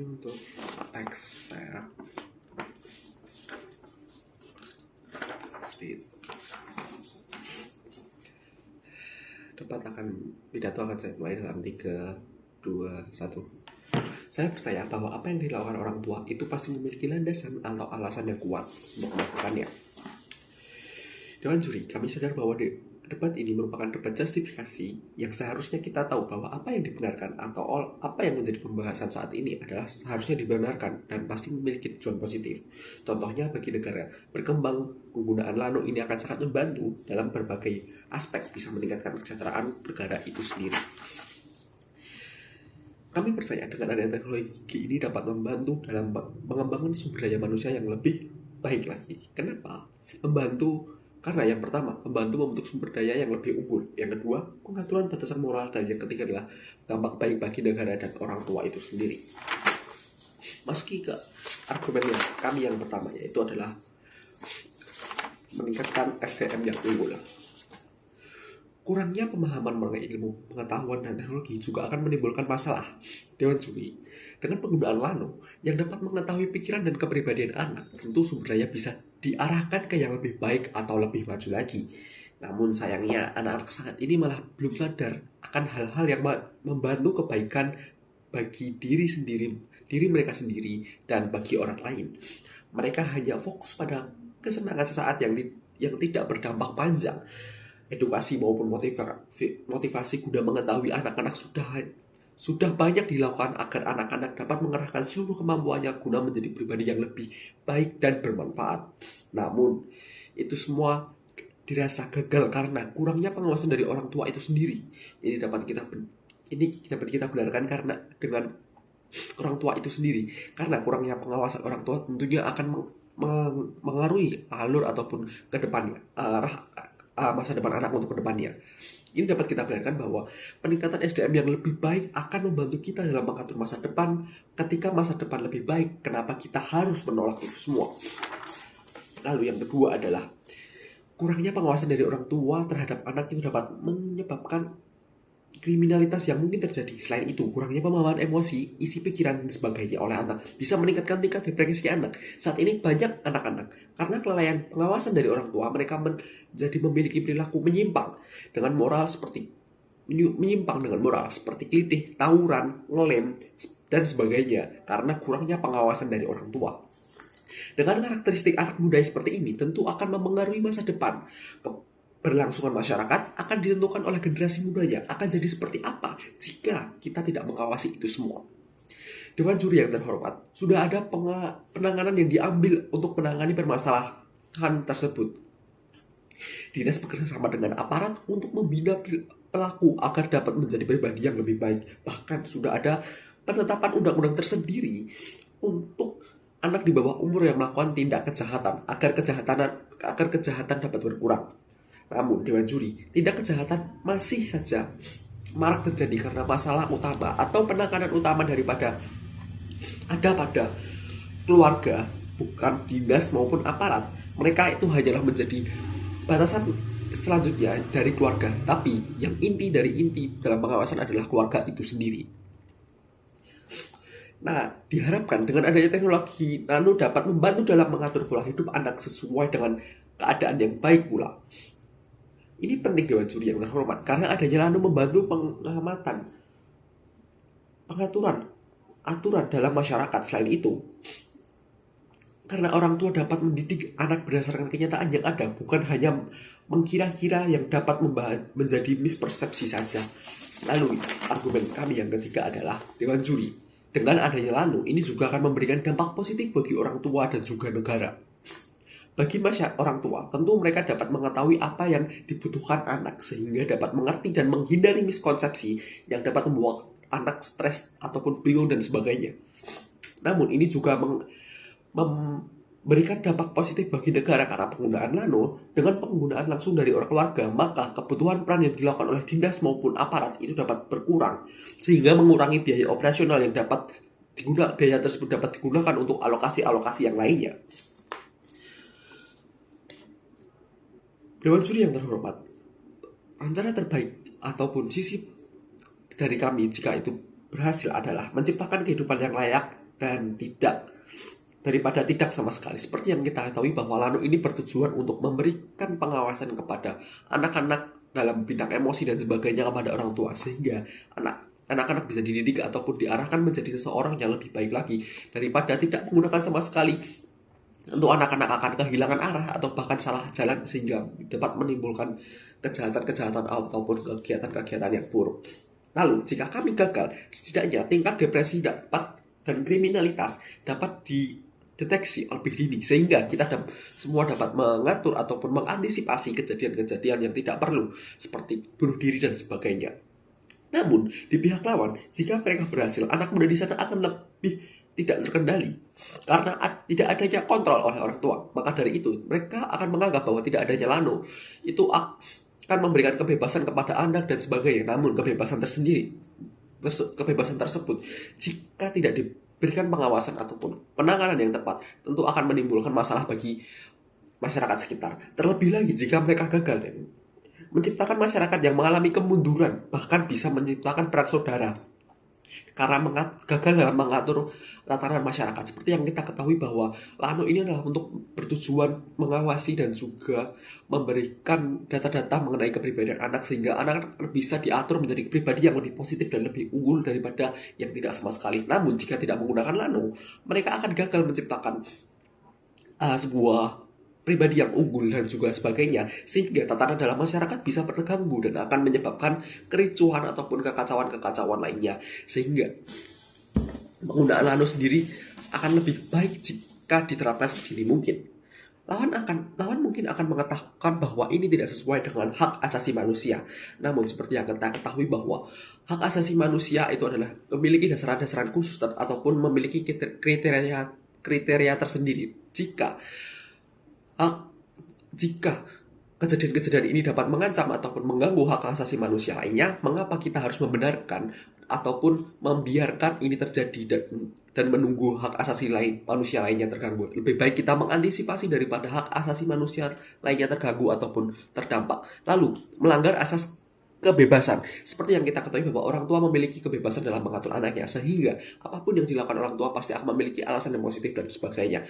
ini untuk teks saya. Pidato akan saya mulai dalam 3, 2, 1. Saya percaya bahwa apa yang dilakukan orang tua itu pasti memiliki landasan atau alasan yang kuat untuk melakukannya. Dewan juri, kami sadar bahwa debat ini merupakan debat justifikasi yang seharusnya kita tahu bahwa apa yang dibenarkan atau apa yang menjadi pembahasan saat ini adalah seharusnya dibenarkan dan pasti memiliki tujuan positif. Contohnya bagi negara berkembang, penggunaan nano ini akan sangat membantu dalam berbagai aspek bisa meningkatkan kesejahteraan negara itu sendiri. Kami percaya dengan adanya teknologi ini dapat membantu dalam mengembangkan sumber daya manusia yang lebih baik lagi. Kenapa? Karena yang pertama, membantu membentuk sumber daya yang lebih unggul. Yang kedua, pengaturan batasan moral. Dan yang ketiga adalah dampak baik bagi negara dan orang tua itu sendiri. Masuki ke argumen kami yang pertama, yaitu adalah meningkatkan SDM yang unggul. Kurangnya pemahaman mengenai ilmu, pengetahuan, dan teknologi juga akan menimbulkan masalah. Dewan juri, dengan penggunaan nano yang dapat mengetahui pikiran dan kepribadian anak, tentu sumber daya bisa diarahkan ke yang lebih baik atau lebih maju lagi. Namun sayangnya anak-anak saat ini malah belum sadar akan hal-hal yang membantu kebaikan bagi diri mereka sendiri dan bagi orang lain. Mereka hanya fokus pada kesenangan sesaat yang tidak berdampak panjang. Edukasi maupun motivasi guna mengetahui anak-anak sudah banyak dilakukan agar anak-anak dapat mengerahkan seluruh kemampuannya guna menjadi pribadi yang lebih baik dan bermanfaat. Namun, itu semua dirasa gagal karena kurangnya pengawasan dari orang tua itu sendiri. Ini dapat kita benarkan karena dengan orang tua itu sendiri. Karena kurangnya pengawasan orang tua tentunya akan mengaruhi alur ataupun ke depannya, masa depan anak untuk kedepannya. Ini dapat kita benarkan bahwa peningkatan SDM yang lebih baik akan membantu kita dalam mengatur masa depan. Ketika masa depan lebih baik, kenapa kita harus menolak itu semua? Lalu yang kedua adalah kurangnya pengawasan dari orang tua terhadap anak itu dapat menyebabkan kriminalitas yang mungkin terjadi. Selain itu, kurangnya pemahaman emosi, isi pikiran, dan sebagainya oleh anak bisa meningkatkan tingkat depresi anak. Saat ini banyak anak-anak, karena kelalaian pengawasan dari orang tua, mereka memiliki perilaku menyimpang dengan moral seperti kelitih, tawuran, ngelem, dan sebagainya, karena kurangnya pengawasan dari orang tua. Dengan karakteristik anak muda seperti ini, tentu akan memengaruhi masa depan. Berlangsungan masyarakat akan ditentukan oleh generasi mudanya. Akan jadi seperti apa jika kita tidak mengawasi itu semua? Dewan juri yang terhormat, sudah ada penanganan yang diambil untuk menangani permasalahan tersebut. Dinas bekerja sama dengan aparat untuk membina pelaku agar dapat menjadi pribadi yang lebih baik. Bahkan sudah ada penetapan undang-undang tersendiri untuk anak di bawah umur yang melakukan tindak kejahatan agar kejahatan dapat berkurang. Namun, Dewan Juri, tindak kejahatan masih saja marak terjadi karena masalah utama atau penanganan utama daripada ada pada keluarga, bukan dinas maupun aparat. Mereka itu hanyalah menjadi batasan selanjutnya dari keluarga. Tapi yang inti dalam pengawasan adalah keluarga itu sendiri. Nah, diharapkan dengan adanya teknologi nano dapat membantu dalam mengatur pola hidup anak sesuai dengan keadaan yang baik pula. Ini penting Dewan Juri yang terhormat karena adanya nano membantu pengamatan, aturan dalam masyarakat. Selain itu, karena orang tua dapat mendidik anak berdasarkan kenyataan yang ada, bukan hanya mengkira-kira yang dapat menjadi mispersepsi saja. Lalu, argumen kami yang ketiga adalah Dewan Juri. Dengan adanya nano, ini juga akan memberikan dampak positif bagi orang tua dan juga negara. Bagi orang tua, tentu mereka dapat mengetahui apa yang dibutuhkan anak sehingga dapat mengerti dan menghindari miskonsepsi yang dapat membuat anak stres ataupun bingung dan sebagainya. Namun ini juga memberikan dampak positif bagi negara karena penggunaan nano dengan penggunaan langsung dari orang keluarga, maka kebutuhan peran yang dilakukan oleh dinas maupun aparat itu dapat berkurang sehingga mengurangi biaya operasional yang biaya tersebut dapat digunakan untuk alokasi yang lainnya. Dewan Juri yang terhormat, rencana terbaik ataupun sisi dari kami jika itu berhasil adalah menciptakan kehidupan yang layak dan daripada tidak sama sekali. Seperti yang kita ketahui bahwa Lano ini bertujuan untuk memberikan pengawasan kepada anak-anak dalam bidang emosi dan sebagainya kepada orang tua, sehingga anak-anak bisa dididik ataupun diarahkan menjadi seseorang yang lebih baik lagi daripada tidak menggunakan sama sekali. Tentu anak-anak akan kehilangan arah atau bahkan salah jalan sehingga dapat menimbulkan kejahatan-kejahatan ataupun kegiatan-kegiatan yang buruk. Lalu jika kami gagal, setidaknya tingkat depresi dan kriminalitas dapat dideteksi lebih dini sehingga kita semua dapat mengatur ataupun mengantisipasi kejadian-kejadian yang tidak perlu seperti bunuh diri dan sebagainya. Namun di pihak lawan, jika mereka berhasil, anak muda di sana akan lebih tidak terkendali karena tidak adanya kontrol oleh orang tua. Maka dari itu mereka akan menganggap bahwa tidak adanya Lano itu akan memberikan kebebasan kepada anak dan sebagainya. Namun kebebasan tersebut jika tidak diberikan pengawasan ataupun penanganan yang tepat, tentu akan menimbulkan masalah bagi masyarakat sekitar. Terlebih lagi jika mereka gagal dan menciptakan masyarakat yang mengalami kemunduran, bahkan bisa menciptakan perang saudara karena gagal dalam mengatur tatanan masyarakat. Seperti yang kita ketahui bahwa Lano ini adalah untuk bertujuan mengawasi dan juga memberikan data-data mengenai kepribadian anak sehingga anak bisa diatur menjadi pribadi yang lebih positif dan lebih unggul daripada yang tidak sama sekali. Namun jika tidak menggunakan Lano, mereka akan gagal menciptakan sebuah pribadi yang unggul dan juga sebagainya, sehingga tatanan dalam masyarakat bisa terganggu dan akan menyebabkan kericuhan ataupun kekacauan-kekacauan lainnya. Sehingga penggunaan Lano sendiri akan lebih baik jika diterapkan sedini mungkin. Lawan mungkin akan mengatakan bahwa ini tidak sesuai dengan hak asasi manusia. Namun seperti yang kita ketahui bahwa hak asasi manusia itu adalah memiliki dasaran-dasaran khusus ataupun memiliki kriteria tersendiri. Jika kejadian-kejadian ini dapat mengancam ataupun mengganggu hak asasi manusia lainnya, mengapa kita harus membenarkan ataupun membiarkan ini terjadi dan menunggu hak asasi manusia lainnya terganggu? Lebih baik kita mengantisipasi daripada hak asasi manusia lainnya terganggu ataupun terdampak. Lalu melanggar asas kebebasan. Seperti yang kita ketahui bahwa orang tua memiliki kebebasan dalam mengatur anaknya, sehingga apapun yang dilakukan orang tua pasti akan memiliki alasan yang positif dan sebagainya.